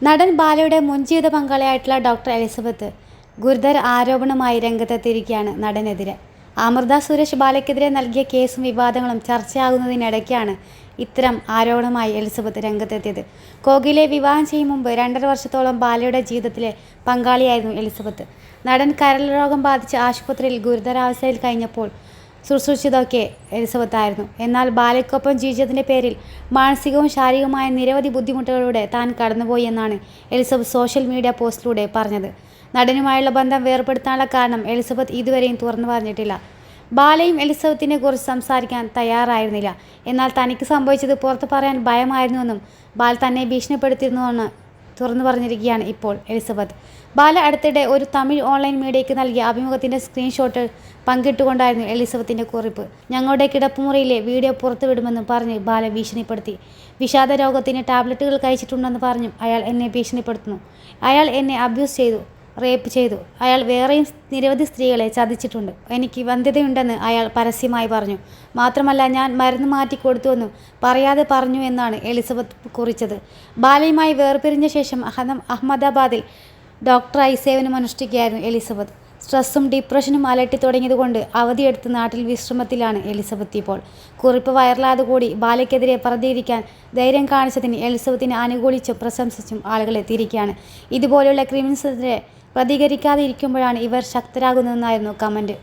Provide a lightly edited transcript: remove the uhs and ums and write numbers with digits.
നടൻ ബാലയുടെ മുൻ ജീവിത പങ്കാളിയായിട്ടുള്ള ഡോക്ടർ എലിസബത്ത് ഗുരുതര ആരോപണമായി രംഗത്തെത്തിയിരിക്കുകയാണ് നടനെതിരെ. അമൃത സുരേഷ് ബാലയ്ക്കെതിരെ നൽകിയ കേസും വിവാദങ്ങളും ചർച്ചയാകുന്നതിനിടയ്ക്കാണ് ഇത്തരം ആരോപണമായി എലിസബത്ത് രംഗത്തെത്തിയത്. കോഹ്ലിയെ വിവാഹം ചെയ്യും മുമ്പ് 2.5 വർഷത്തോളം ബാലയുടെ ജീവിതത്തിലെ പങ്കാളിയായിരുന്നു എലിസബത്ത്. നടൻ കരൾ രോഗം ബാധിച്ച് ആശുപത്രിയിൽ ഗുരുതരാവസ്ഥയിൽ കഴിഞ്ഞപ്പോൾ ശുശ്രൂഷിച്ചതൊക്കെ എലിസബത്തായിരുന്നു. എന്നാൽ ബാലയ്ക്കൊപ്പം ജീവിച്ചതിൻ്റെ പേരിൽ മാനസികവും ശാരീരികവുമായ നിരവധി ബുദ്ധിമുട്ടുകളിലൂടെ താൻ കടന്നുപോയി എന്നാണ് എലിസബത്ത് സോഷ്യൽ മീഡിയ പോസ്റ്റിലൂടെ പറഞ്ഞത്. നടനുമായുള്ള ബന്ധം വേർപെടുത്താനുള്ള കാരണം എലിസബത്ത് ഇതുവരെയും തുറന്നു പറഞ്ഞിട്ടില്ല. ബാലയും എലിസബത്തിനെ കുറിച്ച് സംസാരിക്കാൻ തയ്യാറായിരുന്നില്ല. എന്നാൽ തനിക്ക് സംഭവിച്ചത് പുറത്തു പറയാൻ ഭയമായിരുന്നുവെന്നും ബാല തന്നെ ഭീഷണിപ്പെടുത്തിയിരുന്നുവെന്ന് തുറന്നു പറഞ്ഞിരിക്കുകയാണ് ഇപ്പോൾ എലിസബത്ത്. ബാല അടുത്തിടെ ഒരു തമിഴ് ഓൺലൈൻ മീഡിയയ്ക്ക് നൽകിയ അഭിമുഖത്തിൻ്റെ സ്ക്രീൻഷോട്ട് പങ്കിട്ടുകൊണ്ടായിരുന്നു എലിസബത്തിൻ്റെ കുറിപ്പ്. ഞങ്ങളുടെ കിടപ്പുമുറിയിലെ വീഡിയോ പുറത്തുവിടുമെന്ന് പറഞ്ഞ് ബാല ഭീഷണിപ്പെടുത്തി. വിഷാദ രോഗത്തിന് ടാബ്ലറ്റുകൾ കഴിച്ചിട്ടുണ്ടെന്ന് പറഞ്ഞും അയാൾ എന്നെ ഭീഷണിപ്പെടുത്തുന്നു. അയാൾ എന്നെ അബ്യൂസ് ചെയ്തു, റേപ്പ് ചെയ്തു. അയാൾ വേറെയും നിരവധി സ്ത്രീകളെ ചതിച്ചിട്ടുണ്ട്. എനിക്ക് വന്ധ്യതയുണ്ടെന്ന് അയാൾ പരസ്യമായി പറഞ്ഞു. മാത്രമല്ല ഞാൻ മരുന്ന് മാറ്റി കൊടുത്തുവെന്നും പറയാതെ പറഞ്ഞു എന്നാണ് എലിസബത്ത് കുറിച്ചത്. ബാലയുമായി വേർപിരിഞ്ഞ ശേഷം അഹമ്മദാബാദിൽ ഡോക്ടറായി സേവനമനുഷ്ഠിക്കുകയായിരുന്നു എലിസബത്ത്. സ്ട്രെസ്സും ഡിപ്രഷനും അലട്ടി തുടങ്ങിയതുകൊണ്ട് അവധിയെടുത്ത് നാട്ടിൽ വിശ്രമത്തിലാണ് എലിസബത്ത് ഇപ്പോൾ. കുറിപ്പ് വൈറലായതുകൂടി ബാലയ്ക്കെതിരെ പ്രതികരിക്കാൻ ധൈര്യം കാണിച്ചതിന് എലിസബത്തിനെ അനുകൂലിച്ചും പ്രശംസിച്ചും ആളുകൾ എത്തിയിരിക്കുകയാണ്. ഇതുപോലെയുള്ള ക്രിമിനൽസിനെതിരെ പ്രതികരിക്കാതെ ഇരിക്കുമ്പോഴാണ് ഇവർ ശക്തരാകുന്നതെന്നായിരുന്നു കമൻറ്റ്.